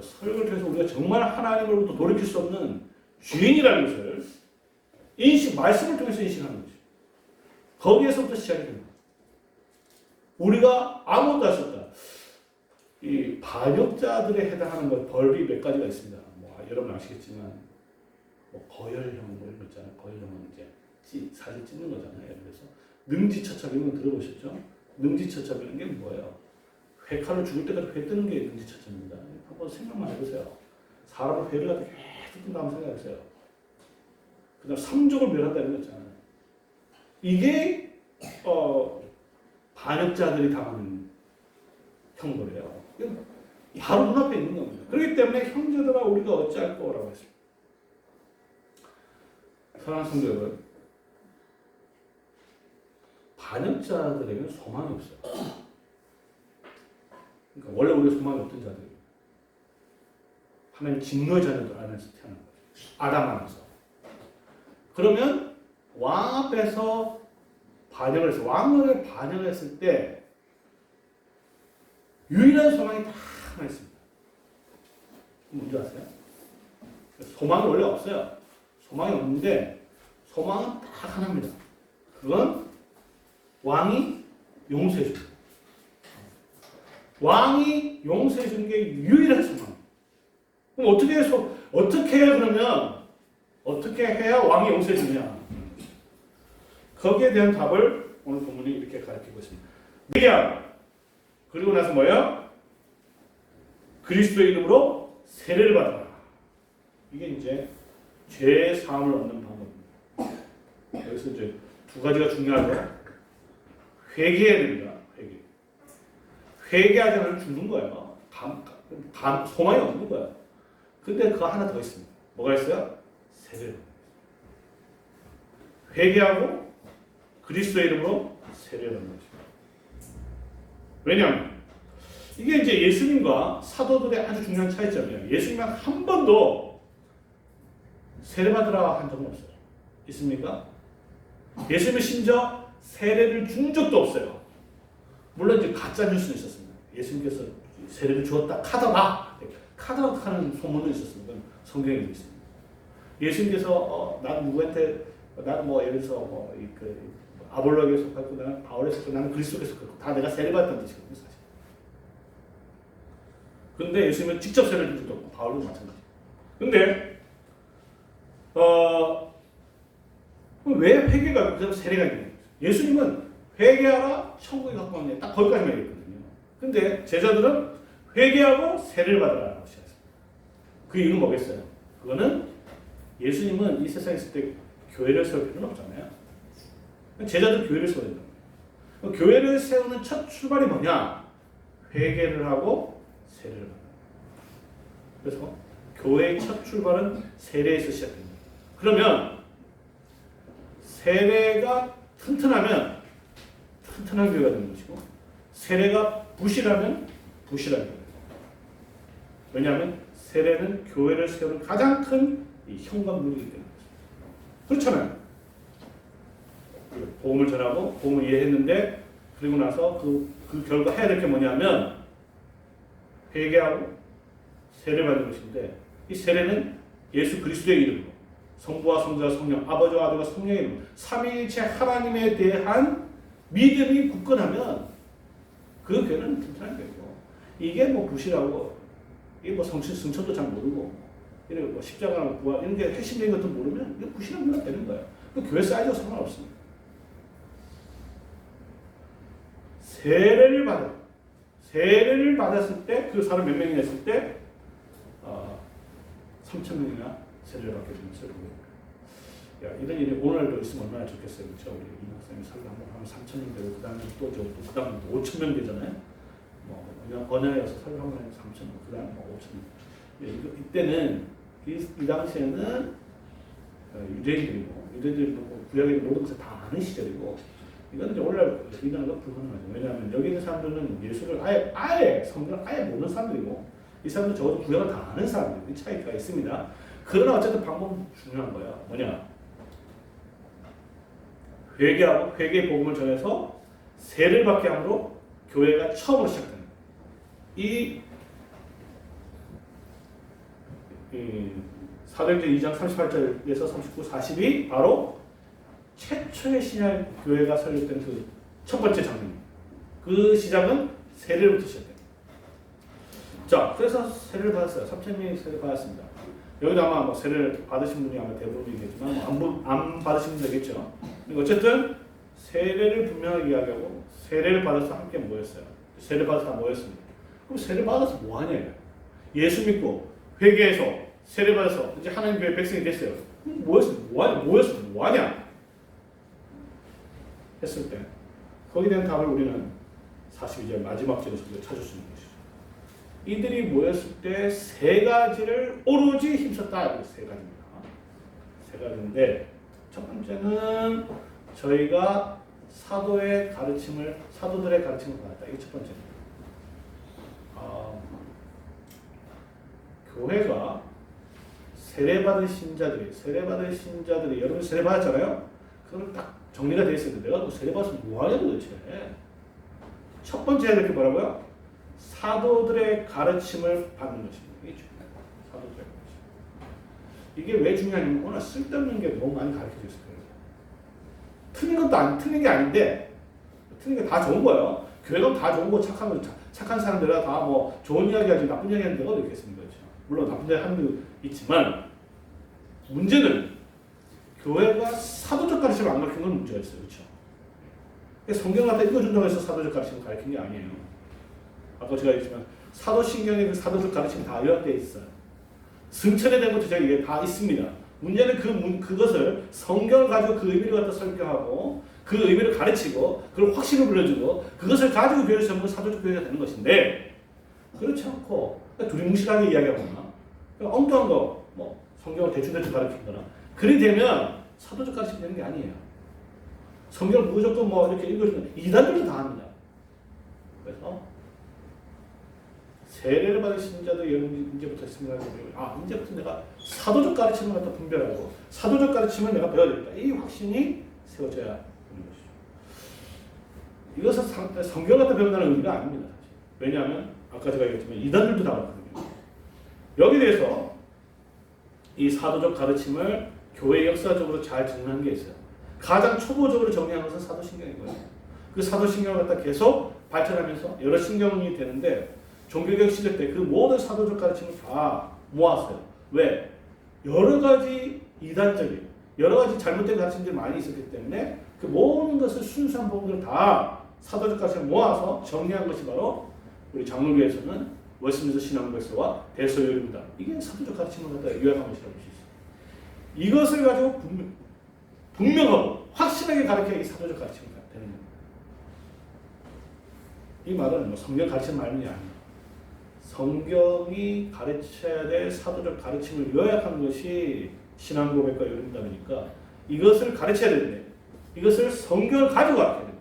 설교를 통해서 우리가 정말 하나님으로부터 돌이킬 수 없는 죄인이라는 것을 말씀을 통해서 인식하는 거죠. 거기에서부터 시작이 됩니다. 우리가 아무것도 할 수 없다. 이 반역자들에 해당하는 것 벌이 몇 가지가 있습니다. 여러분 아시겠지만 거열형 뭐 이런 거 있잖아요. 거열형은 이제 사진 찍는 거잖아요. 그래서 능지처첩 이런 거 들어보셨죠? 능지처첩이라는 게 뭐예요? 회칼로 죽을 때까지 회 뜨는 게 능지처첩입니다. 한번 생각만 해보세요. 사람을 회를 갖다 계속 뜬다 한번 생각해보세요. 그 다음 삼족을 멸한다는 거 있잖아요. 이게 반역자들이 당하는 형벌이에요. 바로 눈앞에 있는 겁니다. 그렇기 때문에 형제들아 우리가 어찌할 거라고 했습니다. 사랑하는 성도 여러분, 반역자들에게는 소망이 없어요. 그러니까 원래 우리가 소망이 없던 자들이에요. 하나님 진노의 자녀들 안에서 태어난 거죠. 아담 안에서. 그러면 왕 앞에서 반역을 해서 왕을 반역했을 때 유일한 소망이 딱 하나 있습니다. 뭔지 아세요? 소망이 원래 없어요. 소망이 없는데 소망은 딱 하나입니다. 그건 왕이 용서해 줍니다. 왕이 용서해 주는 게 유일한 소망. 그럼 어떻게 해야 그러면 어떻게 해야 왕이 용서해 주냐? 거기에 대한 답을 오늘 본문이 이렇게 가르치고 있습니다. 그리고 나서 뭐야? 그리스도의 이름으로 세례를 받아라. 이게 이제 죄 사함을 얻는 방법입니다. 여기서 이제 두 가지가 중요하죠. 회개해야 됩니다. 회개하지 않으면 죽는 거예요. 소망이 없는 거예요. 근데 그거 하나 더 있습니다. 뭐가 있어요? 세례를. 회개하고 그리스도의 이름으로 세례를 받는 거죠. 왜냐하면 이게 이제 예수님과 사도들의 아주 중요한 차이점이에요. 예수님은 한 번도 세례 받으라 한 적은 없어요. 있습니까? 예수님은 심지어 세례를 준 적도 없어요. 물론 이제 가짜 뉴스는 있었습니다. 예수님께서 세례를 주었다 카더라 하는 소문은 있었습니다. 성경에 있습니다. 예수님께서 난 누구한테 난 뭐 예를 들어서 아볼로에게 속하고 나는 바울에 속하고 나는 그리스도에 속하고 다 내가 세례 받았다는 뜻이거든요. 사실. 근데 예수님은 직접 세례를 준 적도 없고 바울도 마찬가지. 근데 왜 회개가 그냥 세례가 있는 거예요? 예수님은 회개하라 천국에 갖고 왔네. 딱 거기까지만 얘기했거든요. 근데 제자들은 회개하고 세례를 받으라고 하셨어요. 그 이유는 뭐겠어요? 그거는 예수님은 이 세상에 있을 때 교회를 세울 필요는 없잖아요. 제자들 교회를 세워야 된다. 교회를 세우는 첫 출발이 뭐냐? 회개를 하고 세례를 받는 거예요. 그래서 교회의 첫 출발은 세례에서 시작됩니다. 그러면 세례가 튼튼하면 튼튼한 교회가 되는 것이고 세례가 부실하면 부실한 교회가 됩니다. 왜냐하면 세례는 교회를 세우는 가장 큰 현관문이기 때문에 그렇잖아요. 복음을 전하고 복음을 이해했는데 그리고 나서 그 결과 해야 될 게 뭐냐면 회개하고 세례 받는 것인데 이 세례는 예수 그리스도의 이름으로 성부와 성자와 성령, 아버지와 아들과 성령의 이름 삼위일체 하나님에 대한 믿음이 굳건하면 그 교회는 튼튼한 교회고 이게 뭐 부실하고 이게 뭐 성천도 잘 모르고 이런 뭐 십자가나 부활 이런 게 핵심적인 것도 모르면 이게 부실한 교회가 되는 거예요. 그 교회 사이즈가 상관없습니다. 세례를 받았을 때 그 사람 몇 명이나 했을 때 3,000명이나 세례를 받게 되는 것을 보게 됩니다. 야, 이런 일이 오늘도 있으면 얼마나 좋겠어요. 그렇죠? 우리 이 학생이 설교 한번 하면 3,000명 되고 그 다음에 그 다음에 5,000명 되잖아요. 그냥 번역해서 설교 한번 하면 3,000명, 그 다음에 5,000명. 이때는 이 당시에는 유대인들이 구약의 모든 것을 다 아는 시절이고 이건 이제 오늘날 이런 건 불가능하죠. 왜냐하면 여기 있는 사람들은 예수를 아예 성경을 아예 모르는 사람들이고 이 사람들은 적어도 구약을 다 아는 사람들이 차이가 있습니다. 그러나 어쨌든 방법은 중요한 거야. 뭐냐? 회개하고 회개의 복음을 전해서 세례를 받게 함으로 교회가 처음으로 시작됩니다. 이 사도행전 2장 38절에서 39, 40이 바로 최초의 신약 교회가 설립된 그 첫 번째 장면입니다. 그 시작은 세례로부터 시작돼요. 자, 그래서 세례를 받았어요. 3,000명이 세례를 받았습니다. 여기도 아마 뭐 세례를 받으신 분이 아마 대부분이겠지만 안 받으신 분 되겠죠. 어쨌든 세례를 분명하게 이야기하고 세례를 받아서 함께 모였어요. 세례 받아서 다 모였습니다. 그럼 세례 받아서 뭐 하냐? 예수 믿고 회개해서 세례 받아서 이제 하나님 교회 백성이 됐어요. 모였어 뭐 하냐? 했을 때 거기에 대한 답을 우리는 42절 마지막 절에서 찾을 수 있는 것이죠. 이들이 모였을 때 세 가지를 오로지 힘썼다. 세 가지입니다. 세 가지인데 첫 번째는 저희가 사도들의 가르침을 받았다. 이게 첫 번째입니다. 교회가 세례받은 신자들이 여러분 세례 받았잖아요. 그럼 딱 정리가 되어 있었는데 내가 세례받아서 뭐하냐 도대체. 첫 번째 해야 될 게 뭐라고요? 사도들의 가르침을 받는 것입니다. 이게 중요해요. 사도들의 가르침. 이게 왜 중요하냐면 워낙 쓸데없는 게 너무 많이 가르쳐져 있어요. 틀린 게 아닌데 틀린 게 다 좋은 거예요. 교회가 다 좋은 거 착한 사람들은 다 뭐 좋은 이야기 하지 나쁜 이야기 하는 데가 어디 있겠습니까? 그렇죠? 물론 나쁜 이야기 하는 데 있지만 문제는 교회가 사도적 가르침을 안 가르치는 건 문제가 있어요. 그렇죠? 성경을 갖다 읽어준다고 해서 사도적 가르침을 가르친 게 아니에요. 아까 제가 얘기했지만 사도신경에 그 사도적 가르침이 다 요약되어 있어요. 승천에 대한 것도 저기 다 있습니다. 문제는 그것을 성경을 가지고 그 의미를 갖다 설교하고 그 의미를 가르치고 그걸 확신을 불러주고 그것을 가지고 교회를 세우는 사도적 교회가 되는 것인데 그렇지 않고 두리뭉실하게 이야기하거나 엉뚱한 거 뭐 성경을 대충 가르치거나 그리 되면 사도적 가르침이 되는 게 아니에요. 성경을 무조건 뭐 이렇게 읽어주면 이단들도 다 합니다. 그래서 세례를 받은 신자들 여러분 이제부터 생각해보면 이제부터 내가 사도적 가르침을 갖다 분별하고 사도적 가르침을 내가 배워야 되겠다. 이 확신이 세워져야 하는 것이죠. 이것은 성경을 갖다 배운다는 의미가 아닙니다. 사실. 왜냐하면 아까 제가 얘기했지만 이단들도 다 그렇거든요. 여기에 대해서 이 사도적 가르침을 교회 역사적으로 잘 정리한 게 있어요. 가장 초보적으로 정리한 것은 사도신경이고요. 그 사도신경을 갖다 계속 발전하면서 여러 신경이 되는데 종교개혁 시대 때 그 모든 사도적 가르침을 다 모았어요. 왜? 여러 가지 이단적인, 여러 가지 잘못된 가르침들이 많이 있었기 때문에 그 모든 것을 순수한 부분을 다 사도적 가르침을 모아서 정리한 것이 바로 우리 장로교에서는 웨스민스터 신앙백서와 대서요입니다. 이게 사도적 가르침을 갖다 요약한 것이라고 볼 수 있어요. 이것을 가지고 분명하고 확실하게 가르쳐야 이 사도적 가르침이 되는 겁니다. 이 말은 뭐 성경 가르치는 말이 아니에요. 성경이 가르쳐야 될 사도적 가르침을 요약한 것이 신앙 고백과 요령이다 보니까 이것을 가르쳐야 되는데 이것을 성경을 가지고 가르쳐야 됩니다.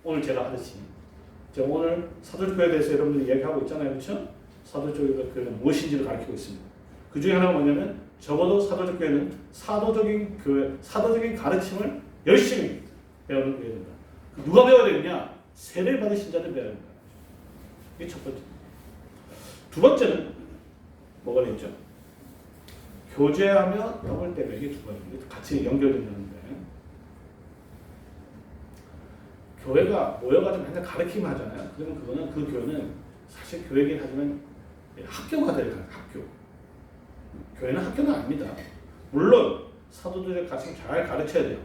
오늘 제가 하듯이 제가 오늘 사도적 교회에 대해서 여러분들이 얘기하고 있잖아요. 그렇죠? 사도적 교회는 무엇인지를 가르치고 있습니다. 그 중에 하나가 뭐냐면 적어도 사도적 교회는 사도적인 가르침을 열심히 배우는 교회입니다. 누가 배워야 되느냐? 세례를 받은 신자들 배워야 됩니다. 이게 첫 번째. 두 번째는 뭐가 되겠죠? 교제하며 떡을 떼며 이게 두 번째. 같이 연결된다는데 교회가 모여가지고 맨날 가르치기만 하잖아요. 그러면 그 교회는 사실 교회긴 하지만 학교가 돼요. 학교. 교회는 학교는 아닙니다. 물론 사도들의 가르침 잘 가르쳐야 돼요.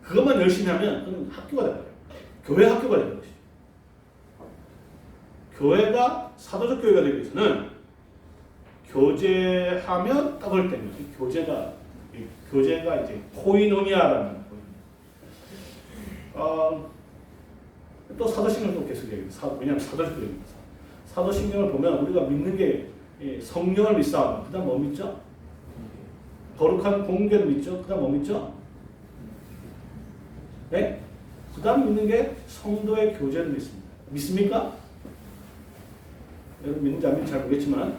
그것만 열심히 하면 그건 학교가 돼요. 교회 학교가 되는 것이죠. 교회가 사도적 교회가 되기 위해서는 교제하며 떡을 떼며 교제가 이제 코이노니아라는 또 사도신경도 계속 얘기해요. 왜냐하면 사도적 교회입니다. 사도신경을 보면 우리가 믿는 게 성령을 믿사오며 그다음 뭐 믿죠? 거룩한 공개를 믿죠. 그다음 뭐 믿죠? 네? 그다음 믿는 게 성도의 교제를 믿습니다. 믿습니까? 여러분 믿는지 안 믿는지 잘 모르겠지만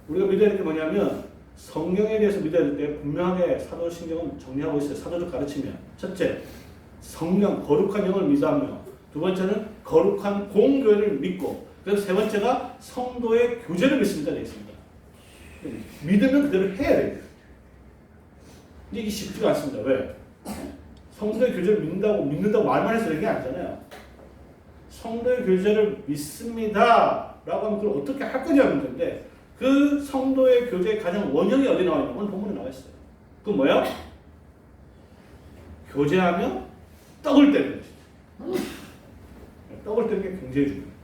우리가 믿어야 될 게 뭐냐면 성령에 대해서 믿어야 될 때 분명하게 사도신경은 정리하고 있어요. 사도적 가르치면 첫째, 성령 거룩한 영을 믿사오며 두 번째는 거룩한 공교회를 믿고 그래서 세 번째가 성도의 교제를 믿습니다. 되어 있습니다. 믿으면 그대로 해야 됩니다. 근데 이게 쉽지가 않습니다. 왜? 성도의 교제를 믿는다고 말만 해서 그런 게 아니잖아요. 성도의 교제를 믿습니다 라고 하면 그걸 어떻게 할 거냐는 문제인데, 그 성도의 교제의 가장 원형이 어디 나와 있냐면 본문에 나와 있어요. 그건 뭐야? 교제하며 떡을 떼는 것이죠. 떡을 떼는 게 굉장히 중요해요.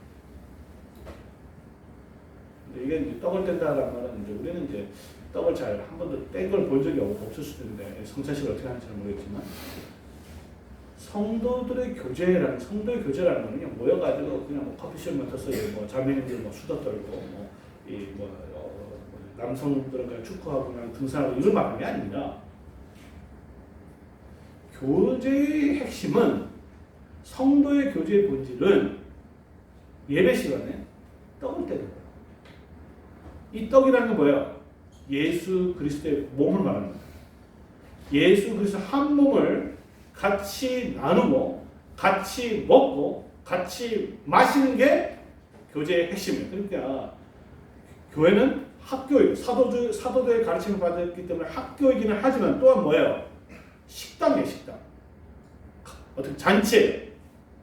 근데 이게 이제 떡을 뗀다라는 말은 이제 우리는 이제 떡을 잘 한 번도 뗀 걸 본 적이 없을 수도 있는데, 성찬식을 어떻게 하는지 잘 모르겠지만, 성도의 교제라는 거는 모여가지고 그냥 뭐 커피숍 맡아서 뭐 자매님들 뭐 수다 떨고 남성들은 그냥 축구하고 그냥 등산하고 이런 말하는 게 아닙니다. 교제의 핵심은, 성도의 교제의 본질은 예배 시간에 떡을 떼는 거예요. 이 떡이라는 건 뭐예요? 예수 그리스도의 몸을 말하는 거예요. 예수 그리스도 한 몸을 같이 나누고 같이 먹고 같이 마시는 게 교제의 핵심이에요. 그러니까 교회는 학교예요. 사도들의 가르침을 받았기 때문에 학교이기는 하지만 또한 뭐예요? 식당이에요. 식당. 어떻게 잔치예요.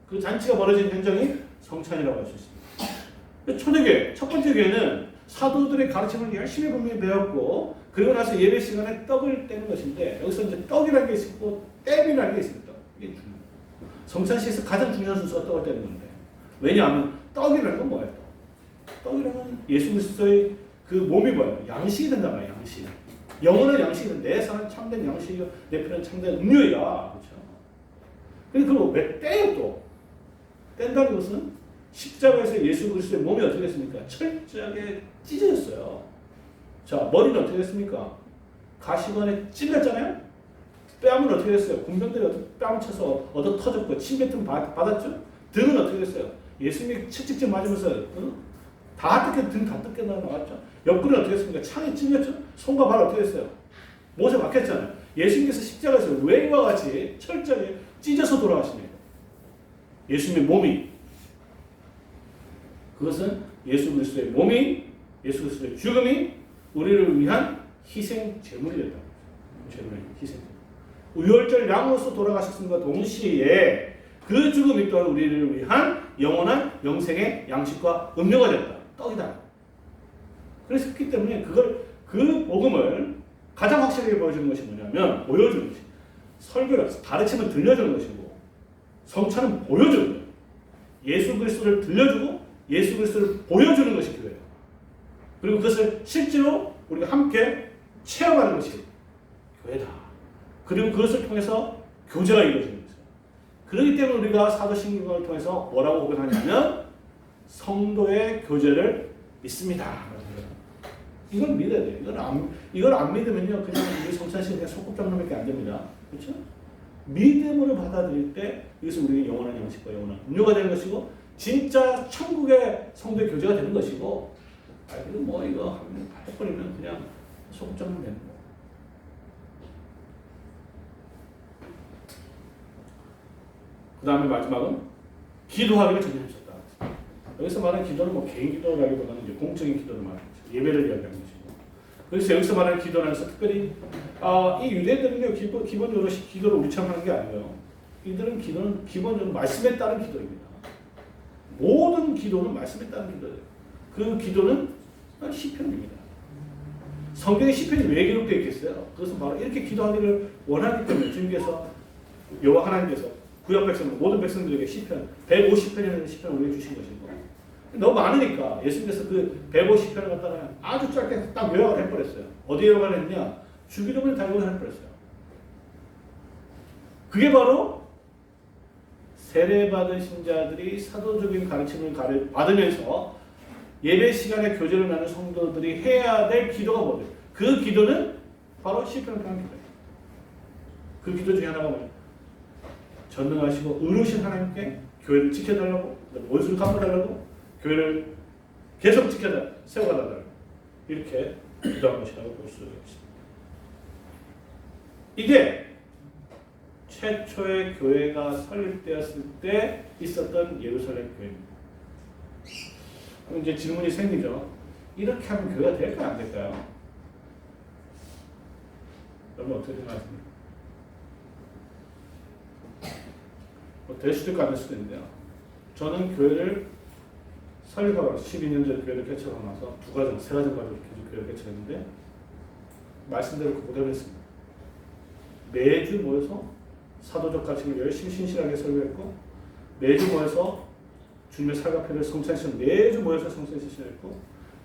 그 잔치가 벌어진 현장이 성찬이라고 할 수 있습니다. 초대교회, 첫 번째 교회는 사도들의 가르침을 열심히 분명히 배웠고, 그리고 나서 예배 시간에 떡을 떼는 것인데, 여기서 이제 떡이라는 게 있고 땜이라는 게 있습니다. 이게 중요해요. 성찬식에서 가장 중요한 순서가 떡을 떼는 건데, 왜냐하면 떡이라는 건 뭐예요? 떡이라는 건 예수 그리스도의 그 몸이 뭐예요? 양식이 된단 말이에요. 양식. 영혼은 양식이든 내 살은 참된 양식이고 내 피는 참된 음료야. 그렇죠? 근데 그걸 왜 떼요 또? 뗀다는 것은 십자가에서 예수 그리스도의 몸이 어떻게 됐습니까? 철저하게 찢어졌어요. 자, 머리는 어떻게 됐습니까? 가시관에 찔렸잖아요? 뺨은 어떻게 됐어요? 군병들이 어떻게 뺨을 쳐서 얻어 터졌고 침뱉음 받았죠? 등은 어떻게 됐어요? 예수님이 채찍질 맞으면서 다 뜯겨, 등 다 뜯겨 나왔죠? 옆구리는 어떻게 됐습니까? 창에 찔렸죠? 손과 발 어떻게 됐어요? 못에 박혔잖아요. 예수님께서 십자가에서 외와 같이 철저하게 찢어서 돌아가시네요. 예수님의 몸이. 그것은 예수 그리스도의 몸이, 예수 그리스도의 죽음이 우리를 위한 희생 제물이었다. 희생. 우열절 양으로서 돌아가셨음과 동시에 그 죽음이 또한 우리를 위한 영원한 영생의 양식과 음료가 됐다. 떡이다. 그랬기 때문에 그 복음을 가장 확실하게 보여주는 것이 뭐냐면, 보여주는 것이. 설교를 가르침을 들려주는 것이고, 성찬은 보여주는 거예요. 예수 그리스도를 들려주고 예수 그리스도를 보여주는 것이 교회예요. 그리고 그것을 실제로 우리가 함께 체험하는 것이 교회다. 그리고 그것을 통해서 교제가 이루어지는 거죠. 그렇기 때문에 우리가 사도신경을 통해서 뭐라고 고백하냐면 성도의 교제를 믿습니다. 이걸 믿어야 돼요. 이걸 안 믿으면요, 그냥 우리 성찬식 그냥 소꿉장난밖에 안 됩니다. 그렇죠? 믿음으로 받아들일 때 이것은 우리의 영원한 양식과 영원한 음료가 되는 것이고, 진짜 천국의 성도의 교제가 되는 것이고, 이거 해버리면 그냥 소꿉장난 되는 거. 그 다음에 마지막은 기도하기를 전혀 하셨다. 여기서 말하는 기도는 뭐 개인 기도라기보다는 이제 공적인 기도를 말하는 거죠. 예배를 이야기하는 것이고. 그래서 여기서 말하는 기도라는 것은 특별히 이 유대인들은요, 기본적으로 기도를 우리처럼 하는 게 아니고요. 이들은 기도는 기본적으로 말씀에 따른 기도입니다. 모든 기도는 말씀에 따른 기도예요. 그 기도는 시편입니다. 성경에 시편이 왜 기록되어 있겠어요? 그것은 바로 이렇게 기도하기를 원하기 때문에 주님께서, 여호와 하나님께서 구약 백성, 모든 백성들에게 시편 150편이라는 시편을 올려주신 것이고, 너무 많으니까 예수님께서 그 150편을 갖다가 아주 짧게 딱 요약을 해버렸어요. 어디에 요약을 했냐? 주기도문에 다 요약을 해버렸어요. 그게 바로 세례받으신 자들이 사도적인 가르침을 받으면서 예배 시간에 교제를 나누는 성도들이 해야 될 기도가 뭐예요? 그 기도는 바로 시편을 하는 기도예요. 그 기도 중에 하나가 뭐예요? 전능하시고 의로우신 하나님께 교회를 지켜달라고, 원수를 갚아달라고, 교회를 계속 세워가달라고, 이렇게 기도한 것이라고 볼 수 있습니다. 이게 최초의 교회가 설립되었을 때 있었던 예루살렘 교회입니다. 그럼 이제 질문이 생기죠. 이렇게 하면 교회가 될까요, 안 될까요? 여러분 어떻게 생각하십니까? 될 수도 있고 안 될 수도 있는데요. 저는 교회를 설립하고 12년 전에 교회를 개척하고 나서 세 가정 가지고 교회를 개척했는데 말씀대로 그대로 했습니다. 매주 모여서 사도적 가치를 열심히 신실하게 설교했고 매주 모여서 주님의 살갑기를 성찬식 매주 모여서 성찬식을 했고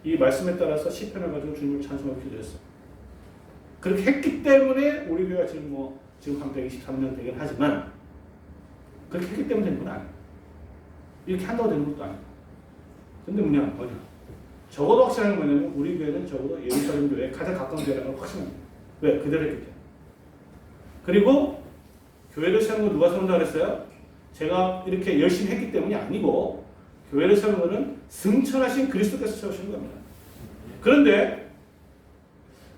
이 말씀에 따라서 시편을 가지고 주님을 찬송하고 기도했어요. 그렇게 했기 때문에 우리 교회가 지금 한 123년 되긴 하지만 그렇게 했기 때문에 된 건 아니에요. 이렇게 한다고 되는 것도 아니에요. 근데 뭐냐? 적어도 확실한 건 뭐냐면 우리 교회는 적어도 예루살렘 교회에 가장 가까운 교회라는 걸 확신합니다. 왜? 그대로 했기 때문에. 그리고 교회를 세우는 건 누가 세운다고 그랬어요? 제가 이렇게 열심히 했기 때문이 아니고 교회를 세우는 것은 승천하신 그리스도께서 세우시는 겁니다. 그런데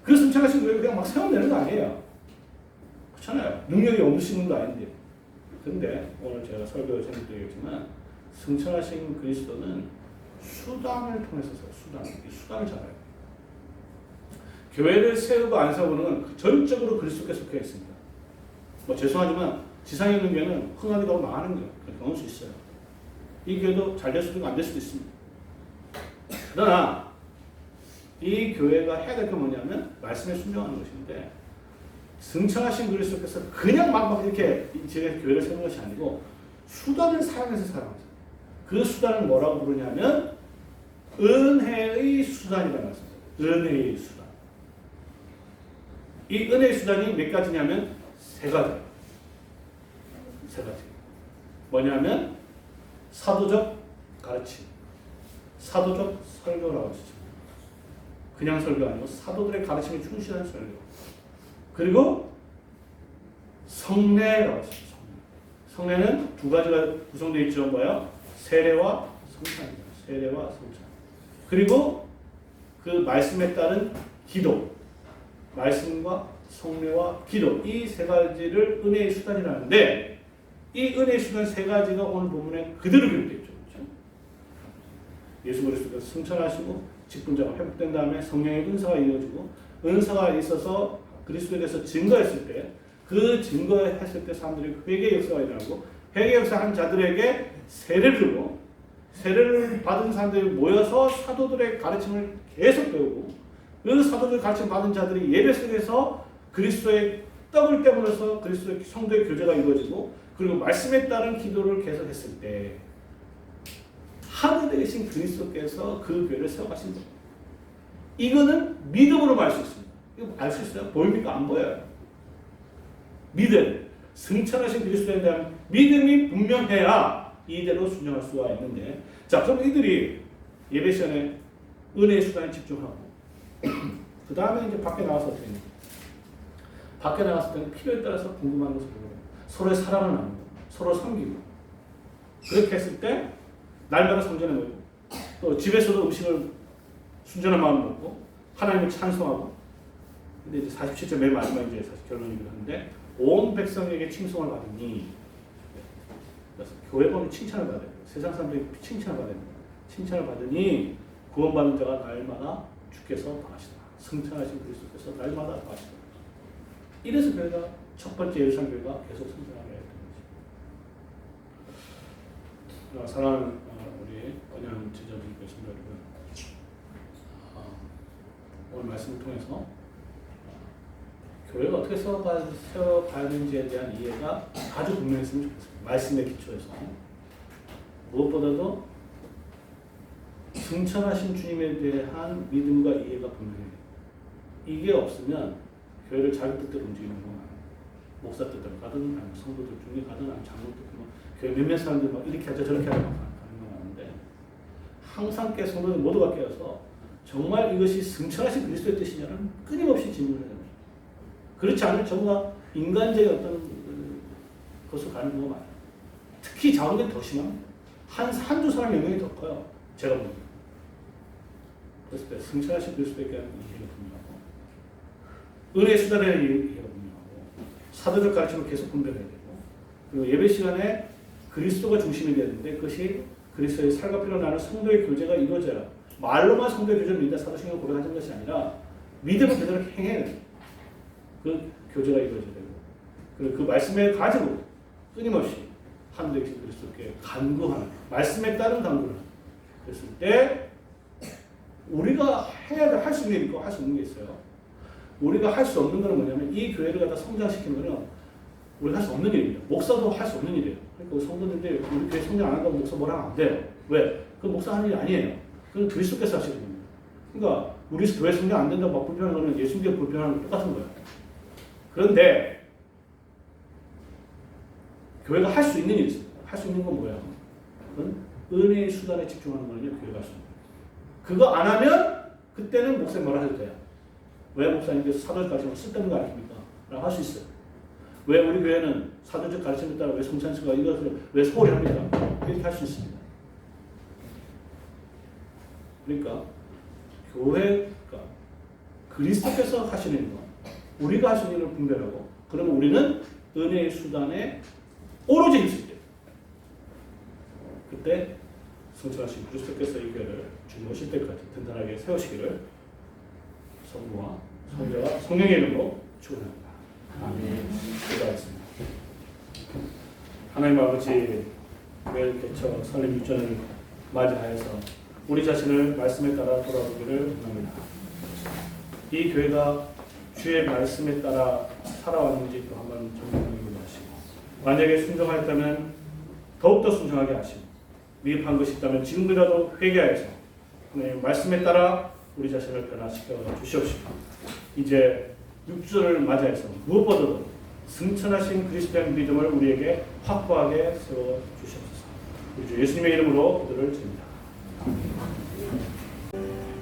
그 승천하신 교회를 그냥 막 세우면 되는 거 아니에요. 그렇잖아요. 능력이 없으신 분도 아닌데. 근데 오늘 제가 설교 재밌게 승천하신 그리스도는 수단을 통해서 수단을 잘 알아요. 교회를 세우고 안 세우는 건 전적으로 그리스도께 속해 있습니다. 죄송하지만 지상에 있는 교회는 흥하기도 하고 망하는 거예요. 그럴 수 있어요. 이 교회도 잘 될 수도 있고 안 될 수도 있습니다. 그러나 이 교회가 해야 될 게 뭐냐면 말씀에 순종하는 것인데 승천하신 그리스도께서 그냥 막 이렇게 제가 교회를 세우는 것이 아니고 수단을 사용해서 사용하세요. 그 수단을 뭐라고 부르냐면 은혜의 수단이라는 말씀입니다. 은혜의 수단. 이 은혜의 수단이 몇 가지냐면 세 가지예요. 세 가지. 뭐냐면 사도적 가르침, 사도적 설교라고 하시죠. 그냥 설교 아니고 사도들의 가르침에 충실한 설교. 그리고 성례라고 하시죠. 성례는 두 가지가 구성되어 있죠. 뭐야? 세례와 성찬입니다. 세례와 성찬. 그리고 그 말씀에 따른 기도. 말씀과 성례와 기도. 이 세 가지를 은혜의 수단이라는데 이 은혜의 수단 세 가지가 오늘 본문에 그대로 기록되어 있죠. 그렇죠? 예수 그리스도께서 승천하시고 직분자가 회복된 다음에 성령의 은사가 이어지고 은사가 있어서 그리스도에 대해서 증거했을 때 그 증거했을 때 사람들이 회개 역사가 일어나고 회개 역사한 자들에게 세례를 주고 세례를 받은 사람들이 모여서 사도들의 가르침을 계속 배우고 그 사도들 가르침 받은 자들이 예배 속에서 그리스도의 떡을 떼물어서 그리스도의 성도의 교제가 이루어지고 그리고 말씀에 따른 기도를 계속했을 때 하늘에 계신 그리스도께서 그 교회를 세워가신 겁니다. 이거는 믿음으로 알 수 있습니다. 이거 알 수 있어요? 보입니까? 안 보여요. 믿음, 승천하신 그리스도에 대한 믿음이 분명해야 이대로 순종할 수가 있는데 자 그럼 이들이 예배 시간에 은혜의 수단에 집중하고 그 다음에 이제 밖에 나가서 어떻게 해요? 밖에 나갔을 때는 필요에 따라서 궁금한 것을 보고 서로의 사랑을 나누고 서로 섬기고 그렇게 했을 때 날마다 성전에 모이고 또 집에서도 음식을 순전한 마음으로 먹고 하나님을 찬송하고 근데 이제 47절 맨 마지막 이제 사실 결론이기도 한데 온 백성에게 칭송을 받으니 그래서 교회 보면 칭찬을 받아요. 세상 사람들이 칭찬을 받아요. 칭찬을 받으니 구원받는 자가 날마다 주께서 당하시다. 승천하신 그리스도께서 날마다 당하시다. 이래서 교회가 첫 번째 예루살렘 교회가 계속 성장하게 되는 거죠. 사랑하는 우리 언양 지자분들 성도 여러분, 오늘 말씀을 통해서 교회가 어떻게 세워가야 되는지에 대한 이해가 아주 분명했으면 좋겠습니다. 말씀의 기초에서 무엇보다도 승천하신 주님에 대한 믿음과 이해가 분명해요. 이게 없으면 교회를 자기 뜻대로 움직이는 건 아니에요. 목사 뜻대로 가든 아니면 성도들 중에 가든 아니면 장로 뜻대로 교회 몇몇 사람들 막 이렇게 하자 저렇게 하자 가는 건 아닌데 항상 깨 성도들 모두가 깨어서 정말 이것이 승천하신 그리스도의 뜻이냐는 끊임없이 질문을 해요. 그렇지 않으면 전부 인간적인 어떤 것으로 가는 경우가 많아요. 특히 작은 게 더 심합니다. 한두 사람 영향이 더 커요. 제가 보기에. 그랬을 때 승천하신 그리스도에 대한 이해가 분명하고 은혜의 수단에 대한 이해가 분명하고 사도적 가르침을 계속 분별해야 되고 그리고 예배 시간에 그리스도가 중심이 되는데 그것이 그리스도의 살과 피로 나는 성도의 교제가 이루어져야 말로만 성도의 교제를 믿는다 사도신경을 고백하는 것이 아니라 믿음을 그대로 행해야 돼요. 그 교제가 이루어져야 되고 그리고 그 말씀을 가지고 끊임없이 한 되신 그리스도께 간구하는 말씀에 따른 간구를 하는 그랬을 때 우리가 할 수 있는 게 있고 할 수 없는 게 있어요. 우리가 할 수 없는 거는 뭐냐면 이 교회를 갖다 성장시키는 거는 우리가 할 수 없는 일입니다. 목사도 할 수 없는 일이에요. 그러니까 성도들이 우리 교회 성장 안 한다고 목사 뭐라 하면 안 돼요. 왜? 그 목사 하는 일이 아니에요. 그건 그리스도께서 하시는 겁니다. 그러니까 우리 교회 성장 안 된다고 막 불편한 거는 예수님께 불편한 거 똑같은 거예요. 그런데 교회가 할 수 있는 일이 있어요. 할 수 있는 건 뭐예요? 그건 은혜의 수단에 집중하는 거는요. 교회가 할 수 있는 거예요. 그거 안 하면 그때는 목사님 뭐라 해도 돼요. 왜 목사님께서 사도적 가르침을 쓸데없는 거 아닙니까? 라고 할 수 있어요. 왜 우리 교회는 사도적 가르침에 따라 왜 성찬식과 이것을 왜 소홀히 합니까? 이렇게 할 수 있습니다. 그러니까 교회가 그리스도께서 하시는 것, 우리가 할 수 있는 일을 분별하고 그러면 우리는 은혜의 수단에 오로지 있을 때 그때 성천하신 그리스도께서 이 교회를 주무실 때까지 든든하게 세우시기를 성부와 성자와 성령의 이름으로 축원합니다. 아멘. 기도하겠습니다. 하나님 아버지 매일 개척 설립 유전을 맞이하여서 우리 자신을 말씀에 따라 돌아보기를 원합니다. 이 교회가 주의 말씀에 따라 살아왔는지 또 한번 점검해 하시고 만약에 순종하였다면 더욱더 순종하게 하시고 미흡한 것이 있다면 지금이라도 회개하여서 하나님 말씀에 따라 우리 자신을 변화시켜 주시옵시고 이제 6주를 맞이해서 무엇보다도 승천하신 그리스도의 믿음을 우리에게 확고하게 세워 주시옵소서. 우리 주 예수님의 이름으로 기도를 드립니다.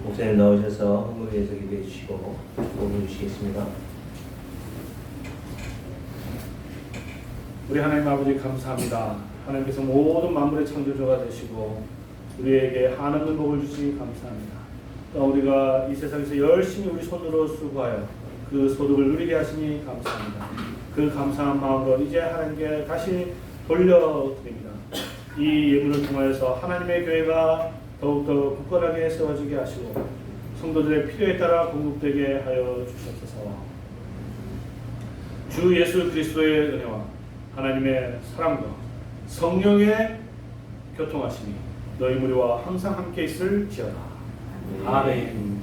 목사님 나오셔서 헌금에 대해서 기도해 주시고 도움을 주시겠습니다. 우리 하나님 아버지 감사합니다. 하나님께서 모든 만물의 창조주가 되시고 우리에게 한없는 복을 주시니 감사합니다. 또 우리가 이 세상에서 열심히 우리 손으로 수고하여 그 소득을 누리게 하시니 감사합니다. 그 감사한 마음으로 이제 하나님께 다시 돌려드립니다. 이 예물을 통하여서 하나님의 교회가 더욱더 굳건하게 세워지게 하시고 성도들의 필요에 따라 공급되게 하여 주시옵소서. 주 예수 그리스도의 은혜와 하나님의 사랑과 성령의 교통하심이 너희 무리와 항상 함께 있을지어다. 아멘.